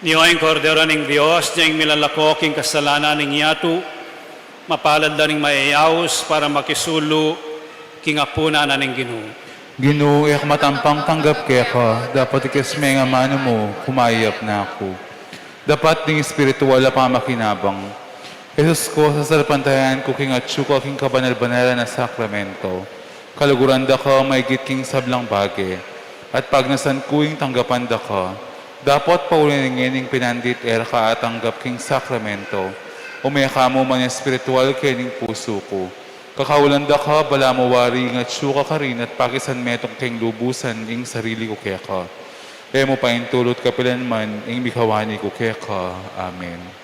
Niyo'y kordero ng Diyos, niyang milalakok king kasalanan ng yatu, mapalad na ning maiyaos para makisulo king apuna na ning Ginoo. Ginoo, iyak matampang tanggap kaya ka, dapat ikasme nga mano mo, kumayap na ako. Dapat ning espiritual pa makinabang. Jesus ko, sa salapantayan ko king atsu ko king kabanal-banalan na sakramento. Kaluguran da ka, maigit king sablang bage. At pag nasan kuing tanggapan da ka, dapat pauliningin pinandit ka at tanggap king sakramento. Umeka mo man espiritual kening puso ko. Kakawalanda ka, bala mo wari, at suka ka rin, at pakisan metong king lubusan, ing sarili ko kaya ka. E mo pa intulot kapilan man, ing mikawani ko kaya ka. Amen.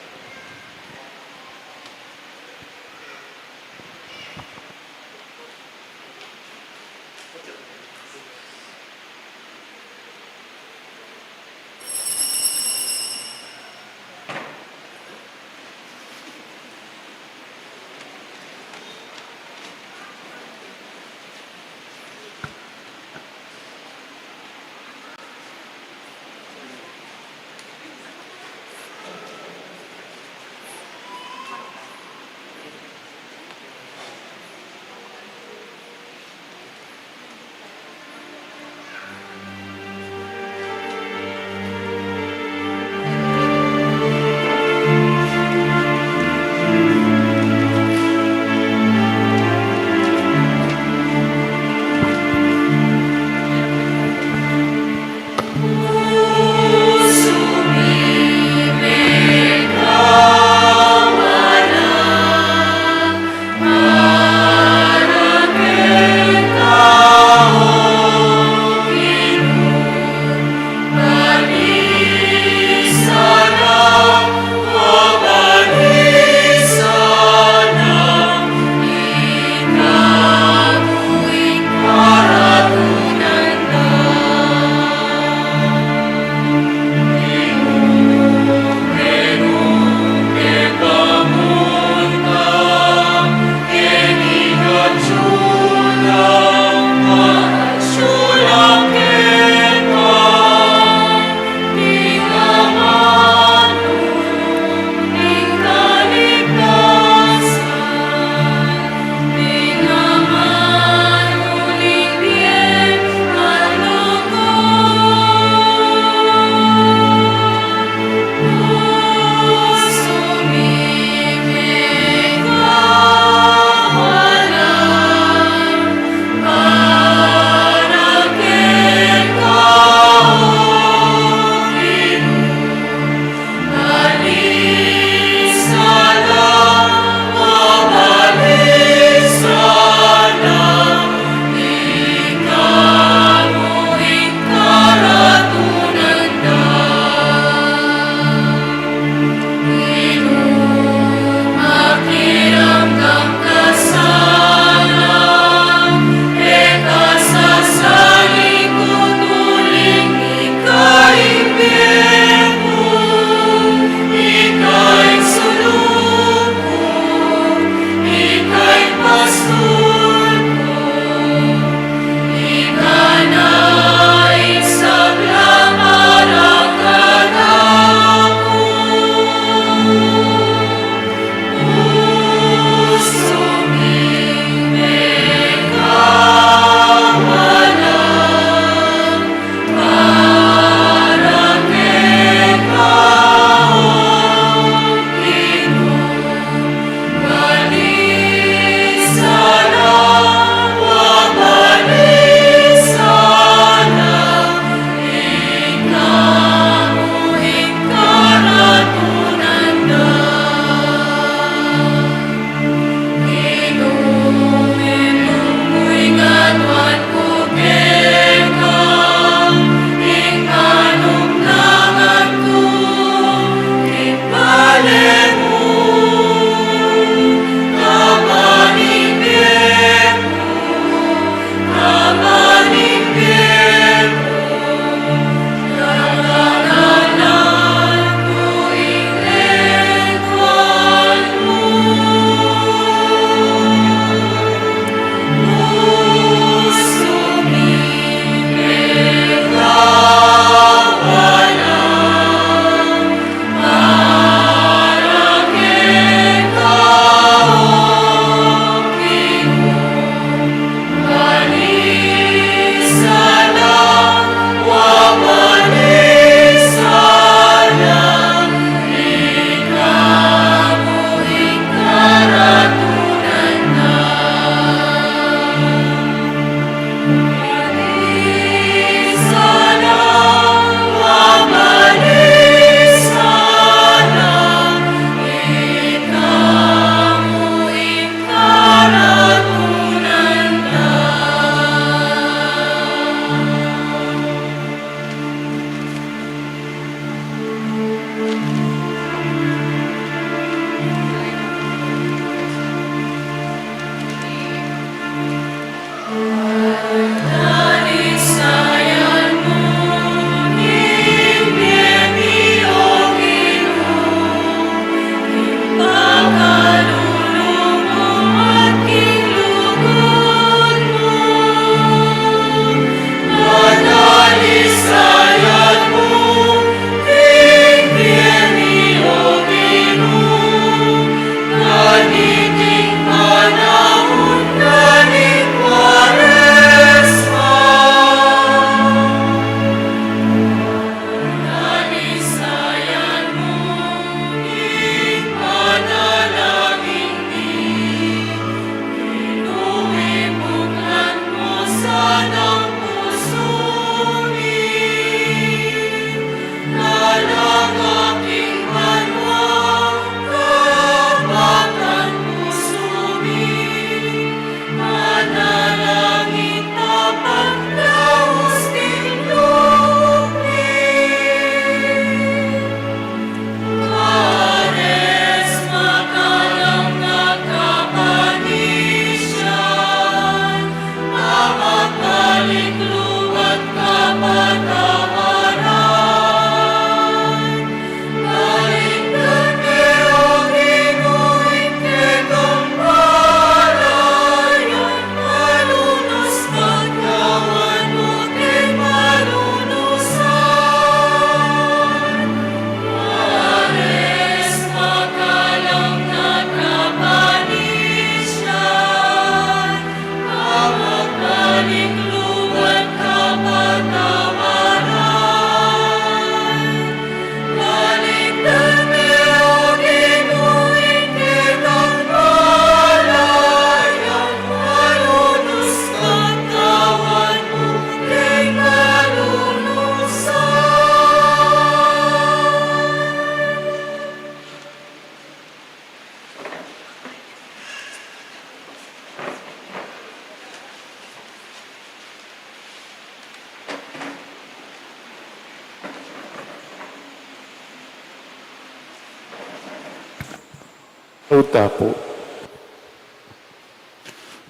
Uta po.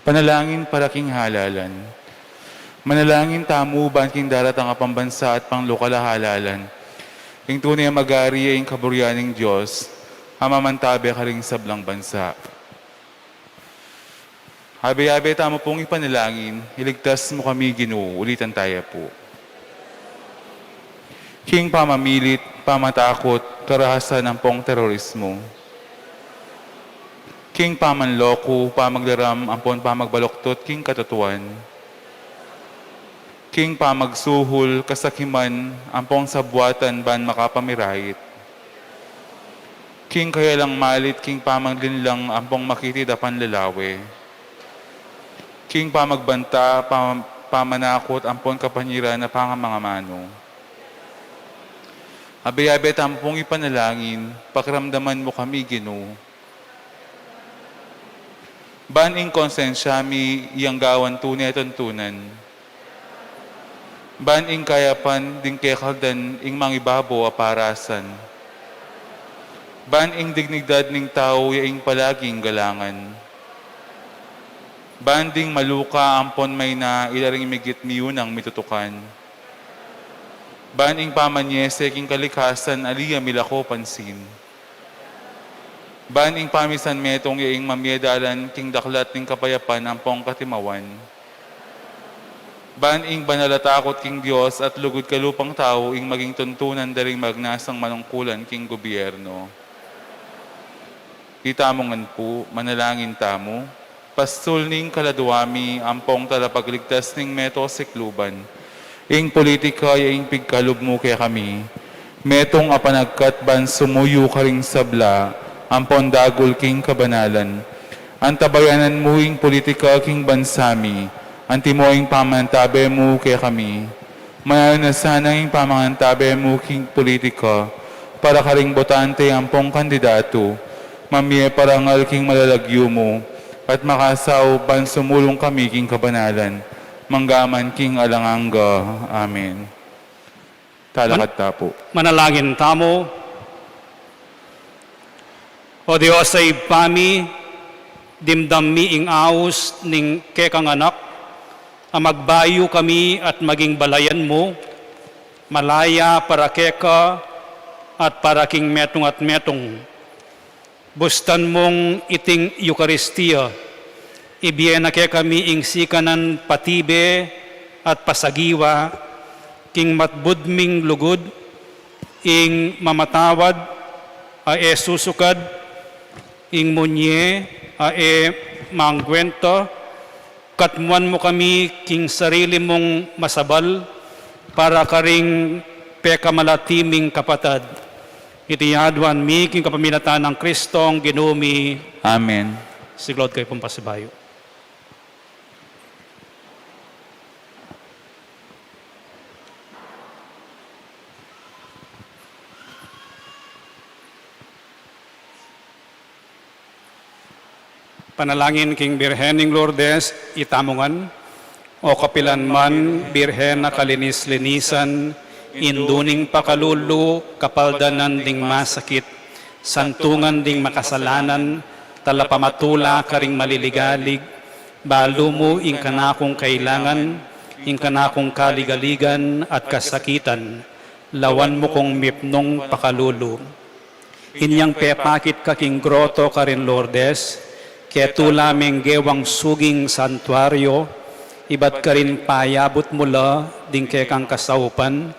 Panalangin para king halalan. Manalangin tamo ban king daratang kapambansa at panglokal na halalan. King tunay magari ing kaburyaning Diyos, amamantabe ka ring sablang bansa. Habi-habi tamo pong ipanalangin, iligtas mo kami Ginoo, ulitan tayo po. King pamamilit, pamatakot, karahasan ng pong terorismo. King pamanloko, pamaglaram, ampon pamagbaloktot, king katutuan. King pamagsuhol, kasakiman, ampong sabwatan, ban makapamirahit. King kaya lang malit, king pamaglinlang, ampong makitid apan lalawe. King pamagbanta, pamanakot, ampon kapanyira na pangamangamano. Abi-abi tampong ipanalangin, pakiramdaman mo kami Ginoo. Ban ing konsensya mi iyang gawan tunay tuntunan. Ban ing kayapan ding kekaldan ing mangibabo aparasan. Ban ing dignidad ning tao yaing palaging galangan. Ban ding maluka ampon may na ilaring imigit miyunang mitutukan. Ban ing pamanyese king kalikasan aliya milako pansin. Ban ing pamisan metong yaing mamyedalan king daklat ning kapayapan ampong katimawan. Ban ing banalatakot king Dios at lugod kalupang tao ing maging tuntunan daring magnasang manungkulan king gobyerno. Itamongan po, manalangin tamo, pastul ning kaladuami ampong talapagligtas ning meto sikluban. Ing politika yaing pigkalub mo kaya kami, metong apanagkat ban sumuyo ka ring sabla, ampon dagol king kabanalan. Antabayanan mo ing politika king bansami, antimoing pamantabe mo kaya kami. Manayon na sana ing pamantabe mo king politika, para karing botante ampong kandidato, mamye parangal king malalagyo mo, at makasaw ban sumulong kami king kabanalan. Manggaman king alanganga. Amen. Talakad tapo. Manalangin tamo. O Diyos ay pami, dimdami ing aos ning kekang anak, amagbayo kami at maging balayan mo, malaya para keka at para king metong at metong. Bustan mong iting Eukaristiya, ibiyena ke kami ing sikanan patibe at pasagiwa, king matbudming lugod, ing mamatawad, ae susukad, ing munye, ae mangkwento, katmuan mo kami king sarili mong masabal, para karing pekamalatiming kapatad. Itiyadwan mi king kapaminatan ng Kristong ginumi. Amen. Siglod kayo pong pasibayo. Panalangin king Birhening Lourdes, itamongan, o kapilan man, Birhen na kalinis-linisan, induning pakalulu, kapaldanan ding masakit, santungan ding makasalanan, talapamatula karing maliligalig, balo mo ing kanakong kailangan, ing kanakong kaligaligan at kasakitan, lawan mo kong mipnong pakalulu. Inyang pepakit kaking groto karin Lourdes, keto laming gewang suging santuaryo, ibat ka rin payabot mula ding kekang kasaupan,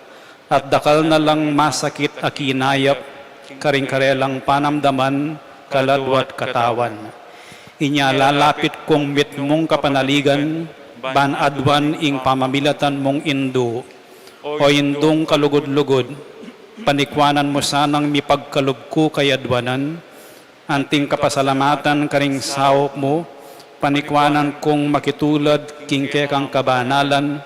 at dakal na lang masakit akinayap, karing karelang panamdaman, kaladwat katawan. Inya lalapit kong mit mong kapanaligan, banadwan ing pamamilatan mong indo, o indong kalugod-lugod, panikwanan mo sanang mipagkalubko kayadwanan, anting kapasalamatan karing sawop mo, panikwanan kong makitulad king kekang kabanalan,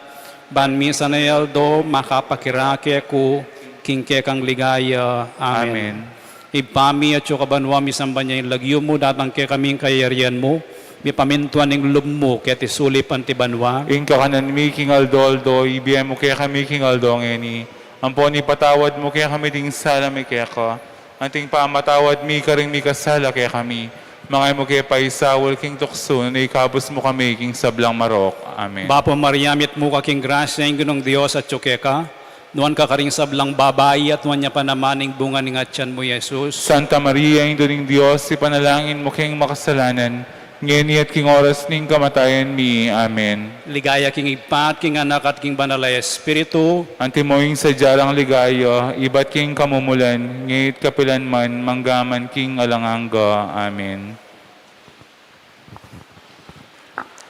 ban misa na yaldo makapakirake ko king kekang ligaya. Amen. Ipami at yung kabanwa misamba niya yung lagyo mo, datang ke kaming kayarian mo, may pamintuan ng lub mo, kaya tisulip ang tibanwa. Ing kakanan mi king Aldoldo, ibiyay mo kaya kami king Aldong eni. Amponi patawad mo kaya kami ding sala mi kaya ka. Anting pamatawad mi karing mi kasala kaya kami. Mga mo kay paisawol king tukso, na ikabos mo kami king sablang marok. Amen. Bapo Mariamit mo ka king grasya ng ginong Diyos at tsukeka, nuan ka karing sablang babae at nuan niya panamaning bunga ng atyan mo, Jesus. Santa Maria, Induling Diyos, ipanalangin mo king makasalanan, ngayon at king oras ning kamatayan mi. Amen. Ligaya king ipat, king anak at king banalay espiritu, Antimoing sa jarang ligayo, iba't king kamumulan, ngayit kapilan man, manggaman king alangangga. Amen.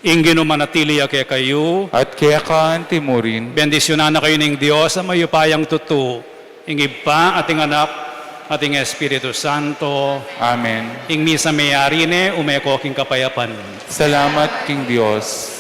ingin manatili kay kayo, At kaya ka antimurin, bendisyonan na kayo ng Diyos sa mayupayang tuto, ingib pa ating anak, ating Espiritu Santo, Amen. ing misa mayari ne, umeko king kapayapan. Salamat king Diyos.